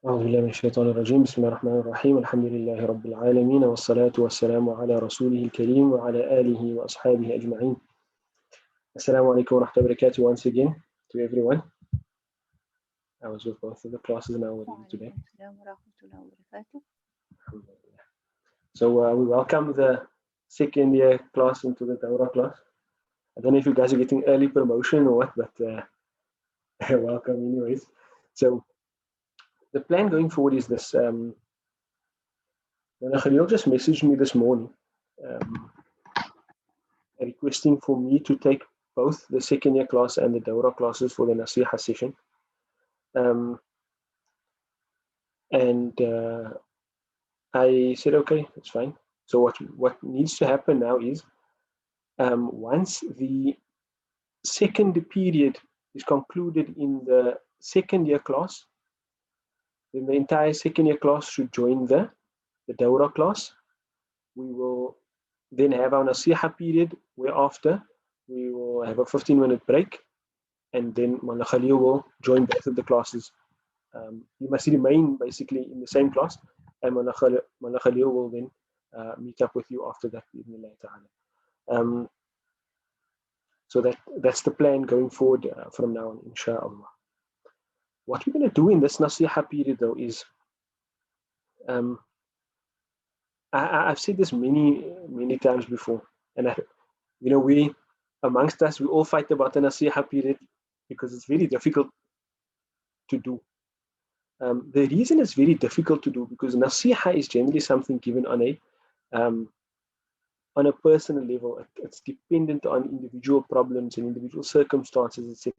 أعوذ بالله من الشيطان الرجيم بسم الله الرحمن الرحيم الحمد لله رب العالمين والصلاة والسلام على رسوله الكريم وعلى آله وأصحابه أجمعين. Assalamu alaikum wa rahmatullahi wa barakatuh once again to everyone. I was with both of the classes now already today. So we welcome the second year class into the Dawrah class. I don't know if you guys are getting early promotion or what, but welcome anyways. So the plan going forward is this. Khalil just messaged me this morning requesting for me to take both the second year class and the Dawrah classes for the Naseehah session. And I said, okay, that's fine. So what needs to happen now is once the second period is concluded in the second year class, then the entire second year class should join the Dawrah class. We will then have our Naseehah period, whereafter we will have a 15-minute break, and then Mawlana Khalil will join both of the classes. You must remain basically in the same class, and Mawlana Khalil will then meet up with you after that. So that's the plan going forward from now on, inshallah. What we're going to do in this Naseehah period, though, is I've said this many times before, and we amongst us, we all fight about the Naseehah period because it's very difficult to do. The reason it's very difficult to do because Naseehah is generally something given on a personal level. It's dependent on individual problems and individual circumstances, etc.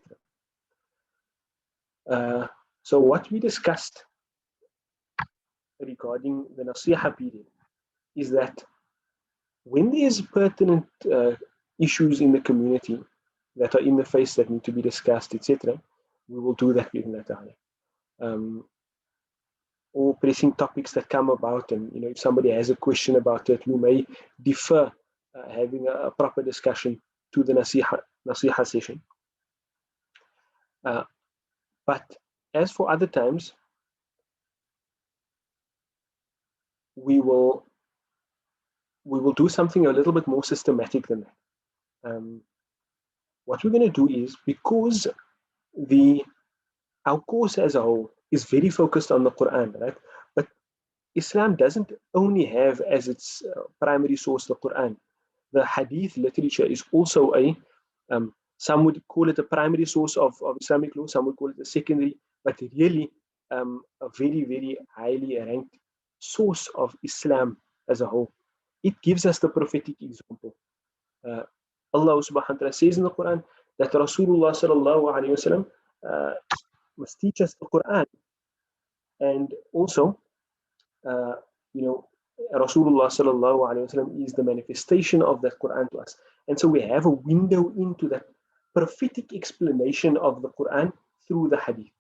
So what we discussed regarding the Naseehah period is that when there's pertinent issues in the community that are in the face that need to be discussed, etc., we will do that with that. Or pressing topics that come about, and if somebody has a question about it, we may defer having a proper discussion to the Naseehah session. But as for other times, we will do something a little bit more systematic than that. What we're going to do is, because our course as a whole is very focused on the Quran, right? But Islam doesn't only have as its primary source the Quran. The Hadith literature is also some would call it a primary source of Islamic law, some would call it a secondary, but really a very, very highly ranked source of Islam as a whole. It gives us the prophetic example. Allah subhanahu wa ta'ala says in the Quran that Rasulullah sallallahu alayhi wa sallam must teach us the Quran, and also Rasulullah sallallahu alayhi wa sallam is the manifestation of that Quran to us, and so we have a window into that prophetic explanation of the Quran through the Hadith.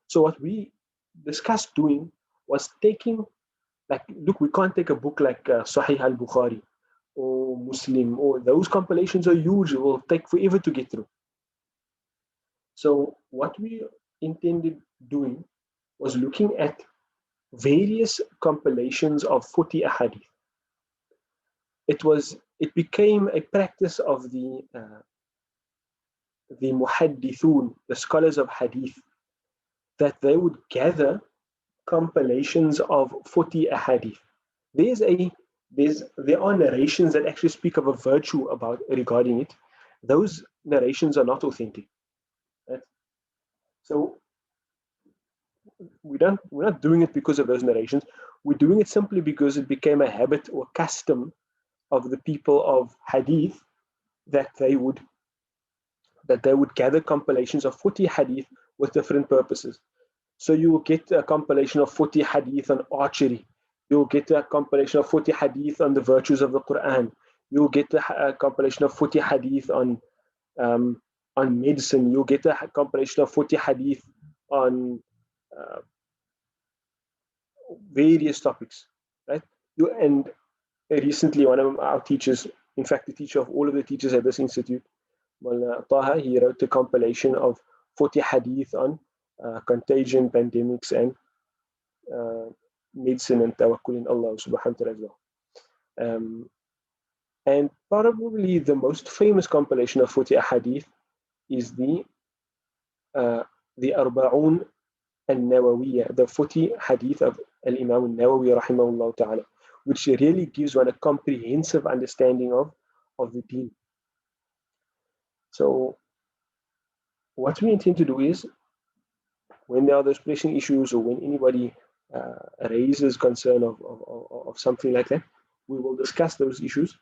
So what we discussed doing was taking, look, we can't take a book like Sahih al-Bukhari or Muslim, or those compilations are huge, it will take forever to get through. So what we intended doing was looking at various compilations of 40 ahadith. It became a practice of the muhaddithun, the scholars of hadith, that they would gather compilations of 40 ahadith. There are narrations that actually speak of a virtue regarding it. Those narrations are not authentic. Right? So we're not doing it because of those narrations. We're doing it simply because it became a habit or custom of the people of hadith that they would gather compilations of 40 hadith with different purposes. So you will get a compilation of 40 hadith on archery. You'll get a compilation of 40 hadith on the virtues of the Quran. You'll get a compilation of 40 hadith on medicine. You'll get a compilation of 40 hadith on various topics, right? And recently, one of our teachers, in fact, the teacher of all of the teachers at this institute, Mawlana Taha, he wrote a compilation of 40 hadith on contagion, pandemics, and medicine and tawakkul in Allah subhanahu wa ta'ala as well. And probably the most famous compilation of 40 ahadith is the Arba'un al-Nawawiyya, the 40 hadith of Al-Imam al-Nawawi rahimahullah ta'ala, which really gives one a comprehensive understanding of the deen. So what we intend to do is, when there are those pressing issues or when anybody raises concern of something like that, we will discuss those issues.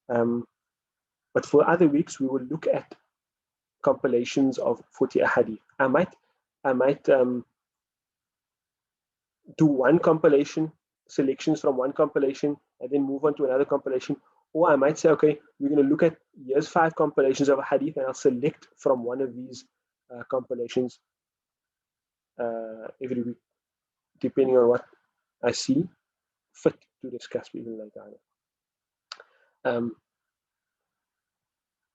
But for other weeks, we will look at compilations of 40 ahadith. I might do one compilation, selections from one compilation, and then move on to another compilation. Or I might say, okay, we're going to look at here's 5 compilations of a hadith, and I'll select from one of these compilations every week, depending on what I see fit to discuss with like that.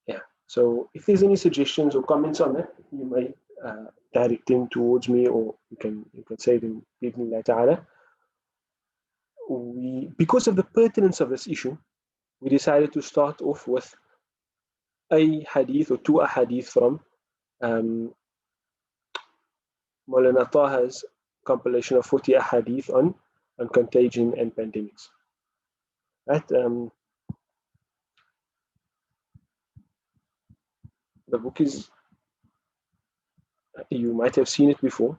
Yeah. So if there's any suggestions or comments on that, you may direct them towards me, or you can say them later. Because of the pertinence of this issue, we decided to start off with a hadith or 2 ahadith from Maulana Taha's compilation of 40 ahadith on contagion and pandemics. Right? The book is, you might have seen it before.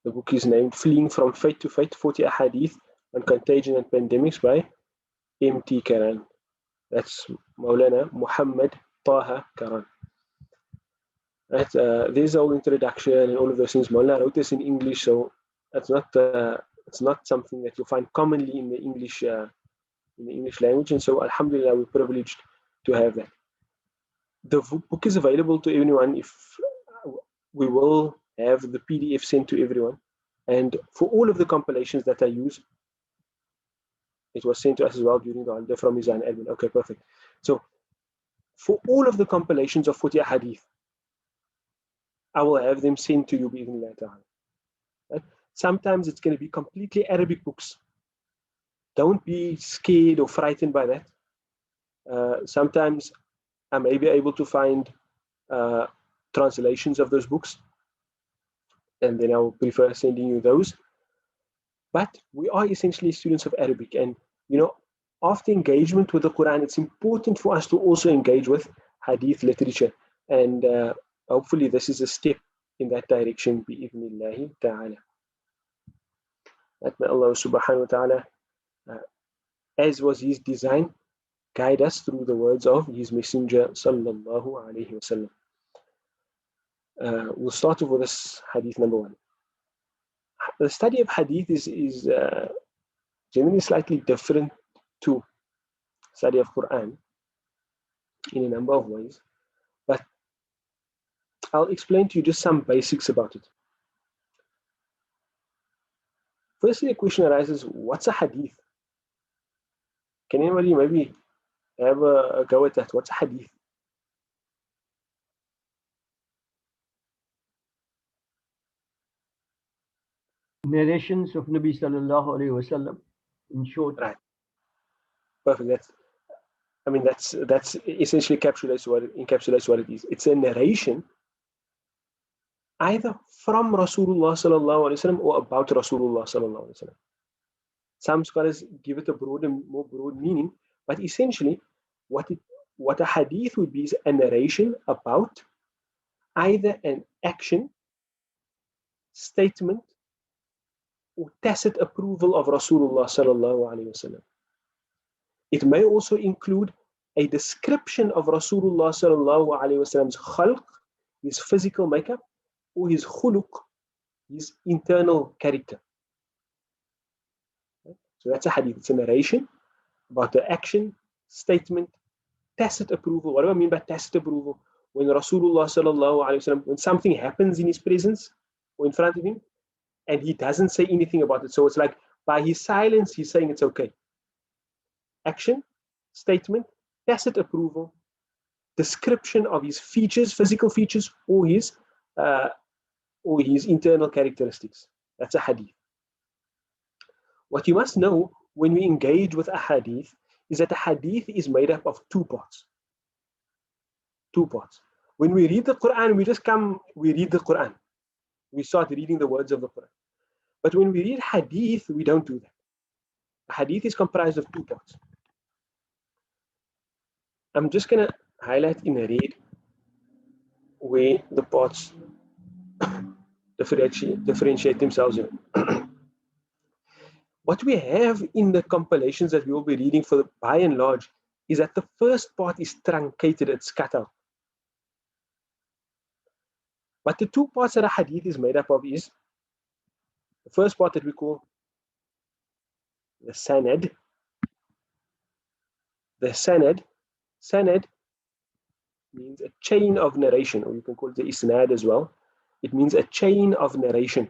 The book is named Fleeing from Fate to Fate, 40 Ahadith on Contagion and Pandemics by M.T. Karan. That's Maulana Muhammad Taha Karan. Right, there's all introduction and all of those things. Maulana wrote this in English, so it's not something that you'll find commonly in the English language, and so alhamdulillah, we're privileged to have that. The book is available to anyone. If we will have the PDF sent to everyone, and for all of the compilations that I use, it was sent to us as well during the holiday from Mizan admin. Okay, perfect. So for all of the compilations of 40 hadith, I will have them sent to you later. Right? Sometimes it's going to be completely Arabic books. Don't be scared or frightened by that. Sometimes I may be able to find translations of those books, and then I will prefer sending you those. But we are essentially students of Arabic, and after engagement with the Quran, it's important for us to also engage with hadith literature, and hopefully this is a step in that direction, bi-idhnillahi ta'ala. That may Allah subhanahu wa ta'ala, as was his design, guide us through the words of his messenger sallallahu alayhi wa sallam. We'll start off with this hadith number 1. The study of hadith is generally slightly different to study of Quran in a number of ways, but I'll explain to you just some basics about it. Firstly, a question arises: what's a hadith? Can anybody maybe have a go at that? What's a hadith? Narrations of Nabi sallallahu alayhi wasallam, in short. Right. Perfect. That's essentially encapsulates what it is. It's a narration either from Rasulullah sallallahu alaihi wasallam or about Rasulullah sallallahu alaihi wasallam. Some scholars give it a more broad meaning, but essentially what a hadith would be is a narration about either an action, statement, or tacit approval of Rasulullah sallallahu alaihi wasallam. It may also include a description of Rasulullah sallallahu alaihi wasallam's khalq, his physical makeup, or his khuluq, his internal character. So that's a hadith. It's a narration about the action, statement, tacit approval. What do I mean by tacit approval? When Rasulullah sallallahu alaihi wasallam, when something happens in his presence or in front of him, and he doesn't say anything about it. So it's like by his silence, he's saying it's okay. Action, statement, tacit approval, description of his features, physical features, or his internal characteristics. That's a hadith. What you must know when we engage with a hadith is that a hadith is made up of two parts. Two parts. When we read the Quran, we read the Quran. We start reading the words of the Quran. But when we read hadith, we don't do that. A hadith is comprised of two parts. I'm just going to highlight in red where the parts differentiate themselves in. What we have in the compilations that we will be reading by and large is that the first part is truncated, it's cut out. But the two parts that a hadith is made up of is the first part that we call the sanad. The sanad means a chain of narration, or you can call it the isnad as well. It means a chain of narration.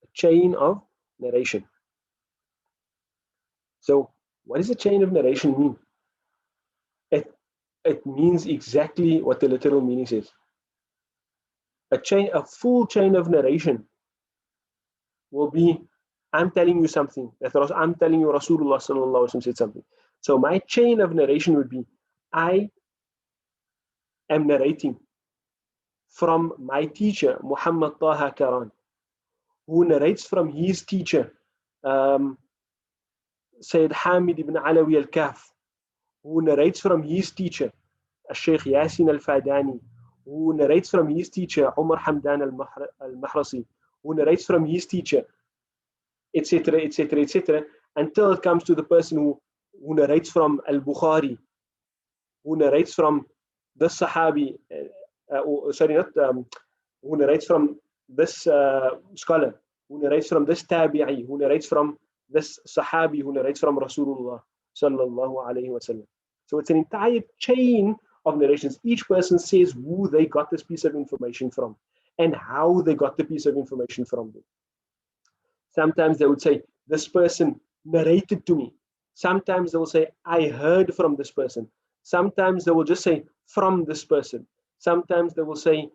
A chain of narration. So what does a chain of narration mean? It means exactly what the literal meaning says. A full chain of narration will be, I'm telling you something. I'm telling you Rasulullah sallallahu alaihi wasallam said something. So my chain of narration would be, I am narrating from my teacher, Muhammad Taha Karan, who narrates from his teacher, Sayyid Hamid ibn Alawi al-Kaf, who narrates from his teacher, Sheikh Yasin al-Fadani, who narrates from his teacher, Umar Hamdan al-Mahrasi, who narrates from his teacher, etc., etc., etc., until it comes to the person who narrates from al-Bukhari, who narrates from this Sahabi, who narrates from this scholar, who narrates from this Tabi'i, who narrates from this Sahabi, who narrates from Rasulullah sallallahu alayhi wasallam. So it's an entire chain of narrations. Each person says who they got this piece of information from and how they got the piece of information from them. Sometimes they would say, this person narrated to me. Sometimes they will say, I heard from this person. Sometimes they will just say, from this person. Sometimes they will say,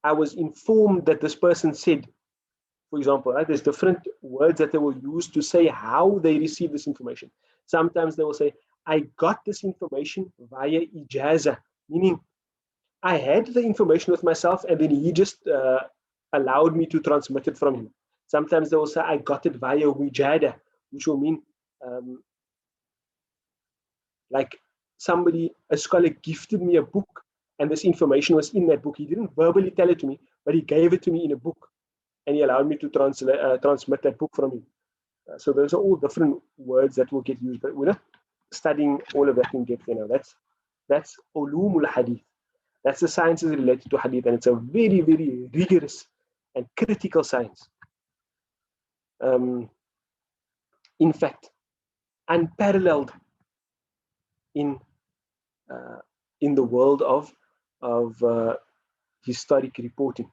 I was informed that this person said, for example, right? There's different words that they will use to say how they received this information. Sometimes they will say, I got this information via ijaza, meaning I had the information with myself and then he just allowed me to transmit it from him. Sometimes they will say, I got it via wijada, which will mean like a scholar gifted me a book and this information was in that book. He didn't verbally tell it to me, but he gave it to me in a book and he allowed me to transmit that book from him. So those are all different words that will get used, but we're not studying all of that in depth. That's ulumul hadith. That's the sciences related to hadith, and it's a very, very rigorous and critical science. In fact, unparalleled in the world of historic reporting.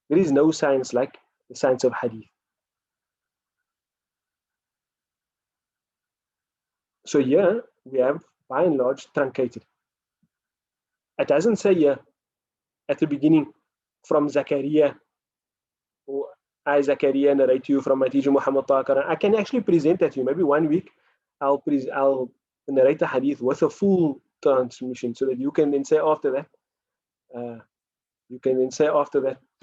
There is no science like the science of hadith. So here we have, by and large, truncated. It doesn't say here at the beginning from Zakariyya, or I, Zakariyya, narrate to you from my teacher Muhammad Taha. I can actually present that to you. Maybe 1 week I'll narrate the hadith with a full transmission so that you can then say after that, to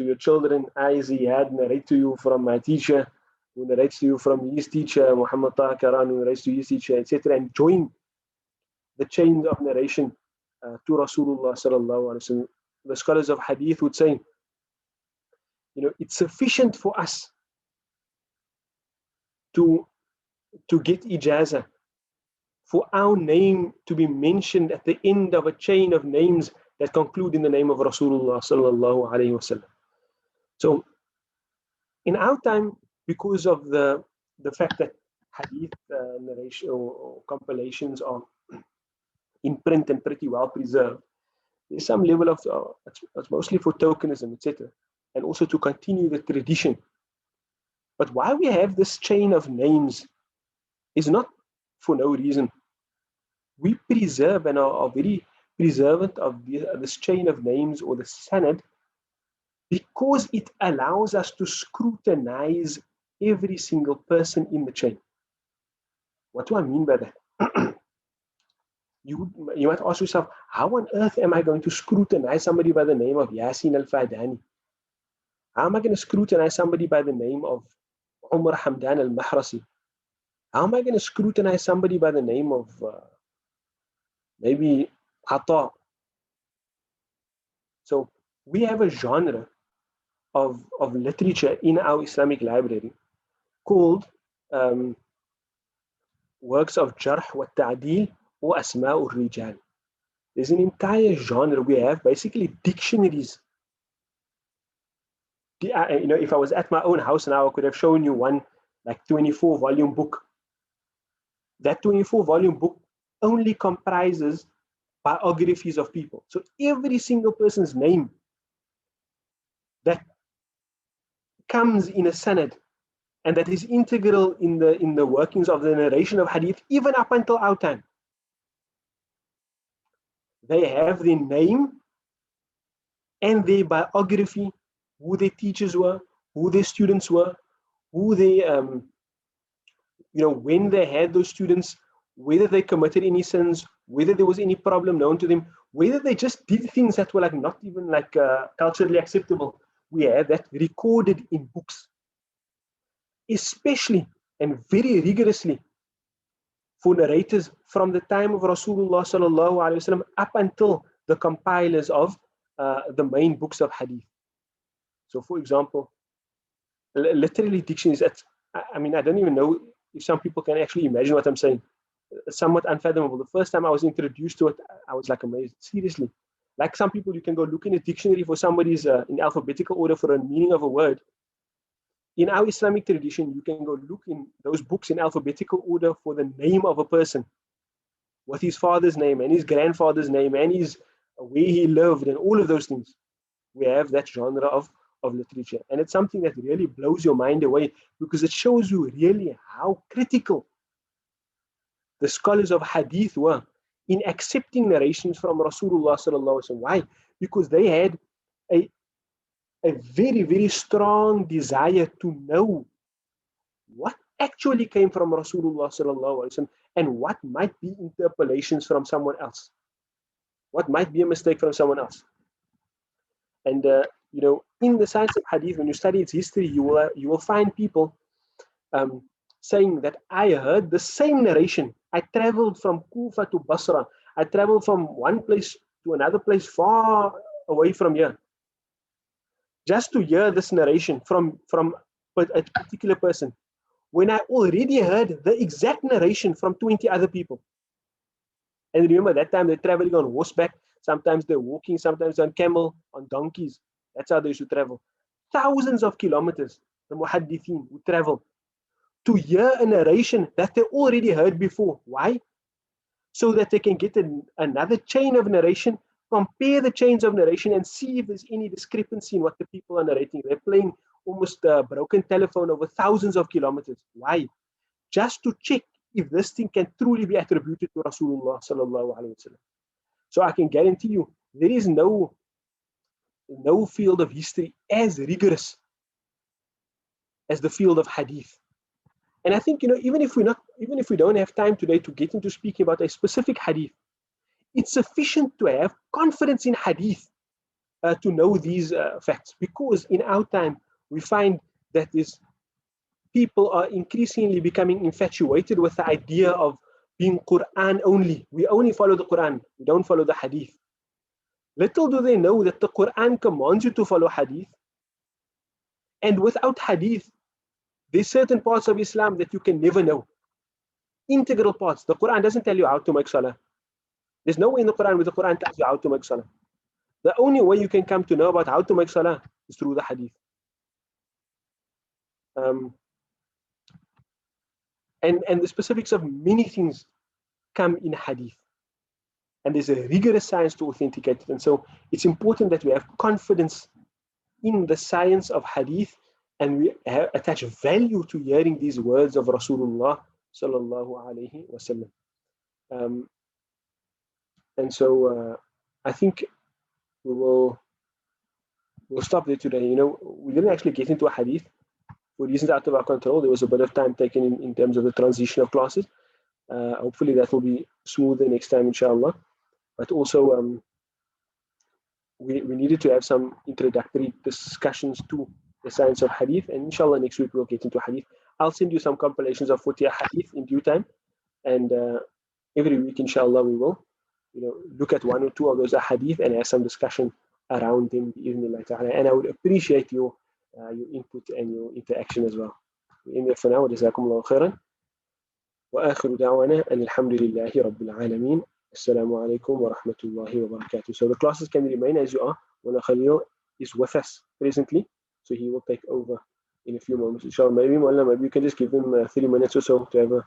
your children, I, Ziyad, narrate to you from my teacher, who narrates to you from his teacher, Muhammad Taha Karan, who narrates to his teacher, etc., and join the chain of narration to Rasulullah sallallahu alaihi wasallam. The scholars of hadith would say, it's sufficient for us to get ijaza, for our name to be mentioned at the end of a chain of names that conclude in the name of Rasulullah sallallahu alaihi wasallam. So in our time, because of the fact that hadith narration or compilations are in print and pretty well preserved, there's some level of it's mostly for tokenism, etc., and also to continue the tradition. But why we have this chain of names is not for no reason. We preserve and are very preservant of this chain of names or the sanad because it allows us to scrutinize every single person in the chain. What do I mean by that? You might ask yourself, how on earth am I going to scrutinize somebody by the name of Yasin al-Fadani? How am I going to scrutinize somebody by the name of Umar Hamdan al-Mahrasi? How am I going to scrutinize somebody by the name of maybe Ata? So we have a genre of literature in our Islamic library called works of Jarh wa Ta'dil or Asma'ul Rijal. There's an entire genre. We have basically dictionaries. If I was at my own house now, I could have shown you one like 24-volume book. That 24-volume book only comprises biographies of people. So every single person's name that comes in a sanad and that is integral in the workings of the narration of hadith, even up until our time. They have their name and their biography, who their teachers were, who their students were, who they, when they had those students, whether they committed any sins, whether there was any problem known to them, whether they just did things that were like not even like culturally acceptable. We have that recorded in books, especially and very rigorously for narrators from the time of Rasulullah sallallahu alaihi wasallam up until the compilers of the main books of hadith. So, for example, literally dictionaries. I mean, I don't even know if some people can actually imagine what I'm saying. Somewhat unfathomable. The first time I was introduced to it, I was like amazed. Seriously, like some people, you can go look in a dictionary for somebody's in alphabetical order for a meaning of a word. In our Islamic tradition, you can go look in those books in alphabetical order for the name of a person, with his father's name and his grandfather's name and his where he lived and all of those things. We have that genre of literature, and it's something that really blows your mind away because it shows you really how critical the scholars of hadith were in accepting narrations from Rasulullah sallallahu alaihi wasallam. Why? Because they had a, a very, very strong desire to know what actually came from Rasulullah sallallahu alaihi wasallam and what might be interpolations from someone else, what might be a mistake from someone else. And in the science of hadith, when you study its history, you will find people saying that I heard the same narration. I traveled from Kufa to Basra. I traveled from one place to another place far away from here, just to hear this narration from a particular person, when I already heard the exact narration from 20 other people. And remember, that time they're traveling on horseback. Sometimes they're walking, sometimes on camel, on donkeys. That's how they used to travel. Thousands of kilometers, the muhaddithin would travel to hear a narration that they already heard before. Why? So that they can get another chain of narration, compare the chains of narration, and see if there's any discrepancy in what the people are narrating. They're playing almost a broken telephone over thousands of kilometers. Why? Just to check if this thing can truly be attributed to Rasulullah sallallahu alaihi wasallam. So I can guarantee you, there is no field of history as rigorous as the field of hadith. And I think, even if we don't have time today to get into speaking about a specific hadith, it's sufficient to have confidence in hadith to know these facts. Because in our time, we find that people are increasingly becoming infatuated with the idea of being Quran only. We only follow the Quran. We don't follow the hadith. Little do they know that the Quran commands you to follow hadith. And without hadith, there's certain parts of Islam that you can never know. Integral parts. The Quran doesn't tell you how to make salah. There's no way in the Quran where the Quran tells you how to make salah. The only way you can come to know about how to make salah is through the hadith. And the specifics of many things come in hadith. And there's a rigorous science to authenticate it. And so it's important that we have confidence in the science of hadith, and we attach value to hearing these words of Rasulullah sallallahu alaihi wasallam. And so I think we will we'll stop there today. We didn't actually get into a hadith for reasons out of our control. There was a bit of time taken in terms of the transition of classes. Hopefully that will be smoother next time, inshallah. But also, we needed to have some introductory discussions to the science of hadith, and inshallah next week we'll get into hadith. I'll send you some compilations of 40 hadith in due time, and every week inshallah we will look at one or two of those hadith and have some discussion around them, and I would appreciate your input and your interaction as well. For now, jazakumullahu khairan. وآخر دعوانا أن الحمد لله رب العالمين. Assalamu alaikum wa rahmatullahi wa barakatuh. So the classes can remain as you are. Wala Khalil is with us presently, so he will take over in a few moments. Inshallah, maybe you can just give them 3 minutes or so to have a